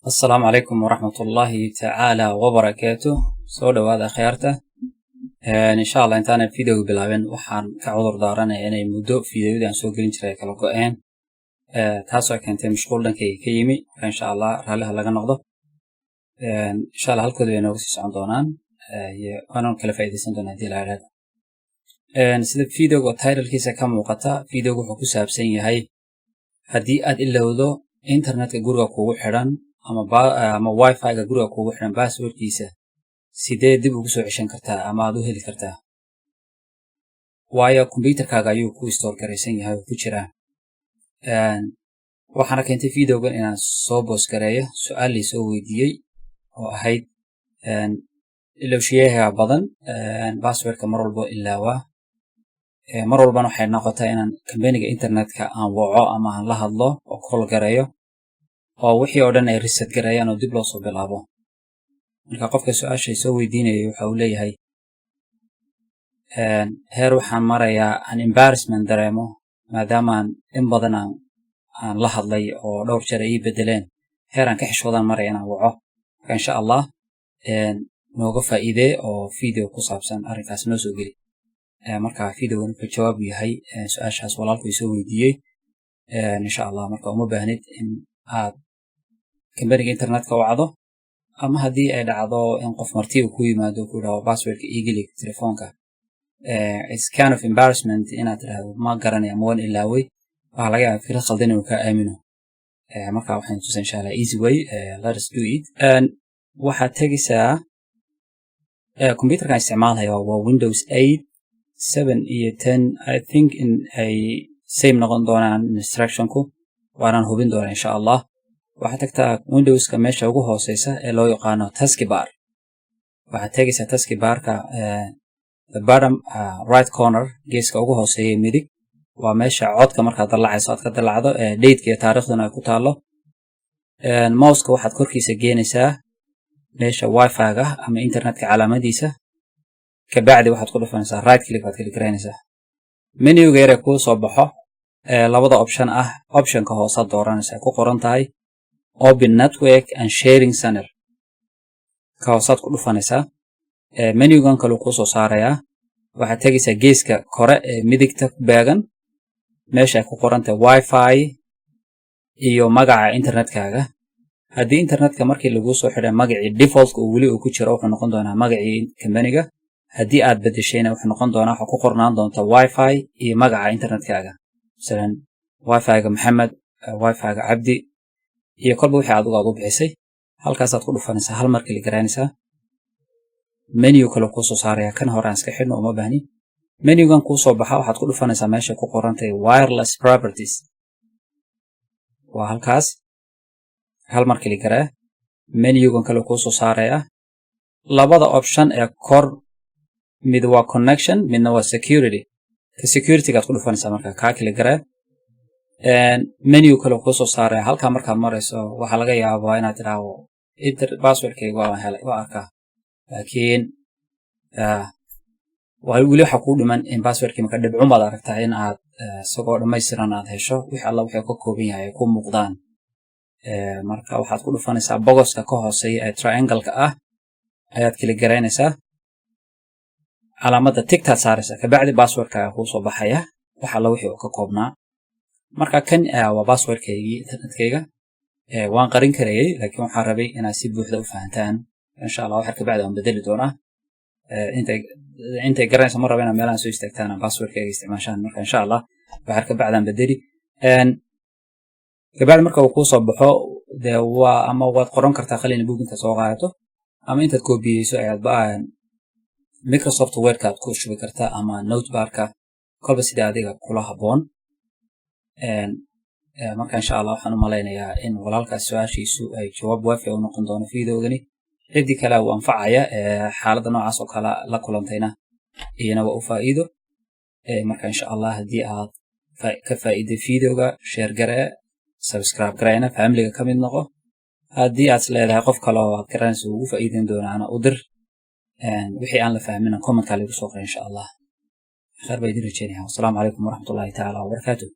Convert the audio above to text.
السلام عليكم ورحمة الله تعالى وبركاته. سو دواada akhyaarta insha Allah intaan video bilaabin waxaan ka cudur daaranayaa inay muddo videodan soo gelin jiray kala go'een taasoo keentay mashquul dhankayga ka yimi insha Allah raaliha laga noqdo insha Allah halkooda way nooga sii socon doonaan iyo aanan kala faa'iideysan doonaa hadii la yiraahdo sida videoga title-kiisa ka muuqata videoga wuxuu ku saabsan yahay haddii aad ilowdo internetka guriga kugu xiran ama wifi-ga guriga kugu xiran passwordkiisa sidee dib ugu soo ceshan kartaa ama aad u heli kartaa waayo computerkaaga ayuu ku store garaysan yahay oo ku jira waxaana keentay videogan inaan soo post gareeyo su'aal la soo weydiiyey oo ahayd ilowshiyaha badan passwordka mar walba ilaawa mar walbana waxay noqotaa inaan company-ga internetka aan waco ama aan la hadlo oo call gareeyo oo wixii oo dhan ay reset gareeyaan oo dib loo soo bilaabo marka qofka su'aasha soo weydiinayay waxa uu leeyahay heer waxaan marayaa an embarrassment dareemo maadaama in badan aan la hadlay oo dhowr jeer ay bedeleen heer aan ka xishoodaan maraya inaan waco marka insha Allah nooga faa'iide oo video ku saabsan arrinkaas noo soo geli marka videogan wuxuu jawaab yahay su'aashaas walaalku soo weydiiyey insha Allah marka uma baahnid in aad company-ga internetka wacdo ama haddii ay dhacdo in qof marti uu ku yimaado ku dhaho passwordka ii geli telefoonka it's kind of embarrassment inaad tiraahdo ma garanaya ma waan ilaaway waxa laga yaabaa fikrad khaldan inuu ka aamino marka waxaan tusaa insha Allah easy way let us do it waxaad tegaysaa computerka isticmaalaya waa Windows 8 7 iyo 10 I think in ay same noqon doonaan instructionku waanaan hubin doonaa insha Allah waxaad tagtaa Windowska meesha ugu hooseysa ee loo yaqaano taskbar waxaad tegaysaa taskbarka the bottom right corner geeska ugu hooseeya midig waa meesha codka markaad dalacayso aad ka dalacdo date iyo taariikhduna ay ku taalo mouse-ka waxaad korkiisa geenaysaa meesha wifi-ga ama internetka calaamadiisa kabacdi waxaad ku dhufanaysaa right click baad klik gareynaysaa menu-ga yar ee kuu soo baxo labada option ah optionka hoosaad dooranaysaa ku qoran tahay open network and sharing center ka hoosaad ku dhufanaysaa menu-gan kale kuu soo saarayaa waxaad tegaysaa geeska kore ee midigta ku beegan meesha ay ku qoran tahay wifi iyo magaca internetkaaga haddii internetka markii lagu soo xidhay magacii default uu weli ku jiro wuxuu noqon doonaa magacii company-ga haddii aad bedeshayna wuxuu noqon doonaa waxa ku qornaan doonta wifi iyo magaca internetkaaga misalan wifi-ga Maxamed wifi-ga Cabdi iyo kolba wixii aad u bixisay halkaasaad ku dhufanaysaa hal mar kali garaynaysaa menu kale ku soo saaraya kan hore aan iska xidhno uma baahni menu-gan ku soo baxa waxaad ku dhufanaysaa meesha ku qoran tahay wireless properties waa halkaas hal mar kali garaa menu-gan kale ku soo saaraya labada option ee kor mid waa connection midna waa security ka security-gaad ku dhufanaysaa marka kaa kali garaa menu kale ku soo saaraya halka markaad marayso waxa laga yaabaa inaad tiraahdo passwordkayga waa helay waa arkaa laakiin wali waxa ku dhiman in passwordkii marka dhibco baad aragtaa in aad isagoo dhammaystiran aad hesho wixii alla wuxuu ka kooban yahay ku muuqdaan marka waxaad ku dhufanaysaa bogoska ka hooseeya ee triangle-ka ah ayaad kala garaynaysaa calaamadda tigtaad saaraysaa kabacdi passwordkaaga kuu soo baxaya wax alla wixii uu ka koobnaa marka kan waa passwordkaygii internetkayga waan qarin karayay laakiin waxaan rabay inaad si buuxda u fahantaan insha Allah waxa ka bacda aan bedeli doonaa intay garanaysa mar raba inaad meelahan soo istaagtaan passwordkayga isticmaashaan marka insha Allah waxa ka bacda aan bedeli kabacdi marka uu ku soo baxo waa ama waad qoran kartaa qalin buug inta soo qaadato ama intaad koobiyeyso ayaad Microsoft Word-ka aad ku shubi kartaa ama Notebar-ka kolba sida adiga kula haboon marka insha Allah waxaan u maleynayaa in walaalkaas su'aashiisu ay jawaab waafi u noqon doono videogani cidii kale oo anfacaya xaaladda noocaas oo kala la kulantayna iyana waa u faa'iido marka insha Allah haddii aad ka faa'iiday videoga share garee subscribe gareena family-ga ka mid noqo haddii aad leedahay qof kale oo aad garanayso ugu faa'iideyn doonaana u dir wixii aan la fahmin comment kale ku soo qor insha Allah khayr bay idin rajeynaya assalamu alaykum warahmatullahi ta'ala wabarakatuh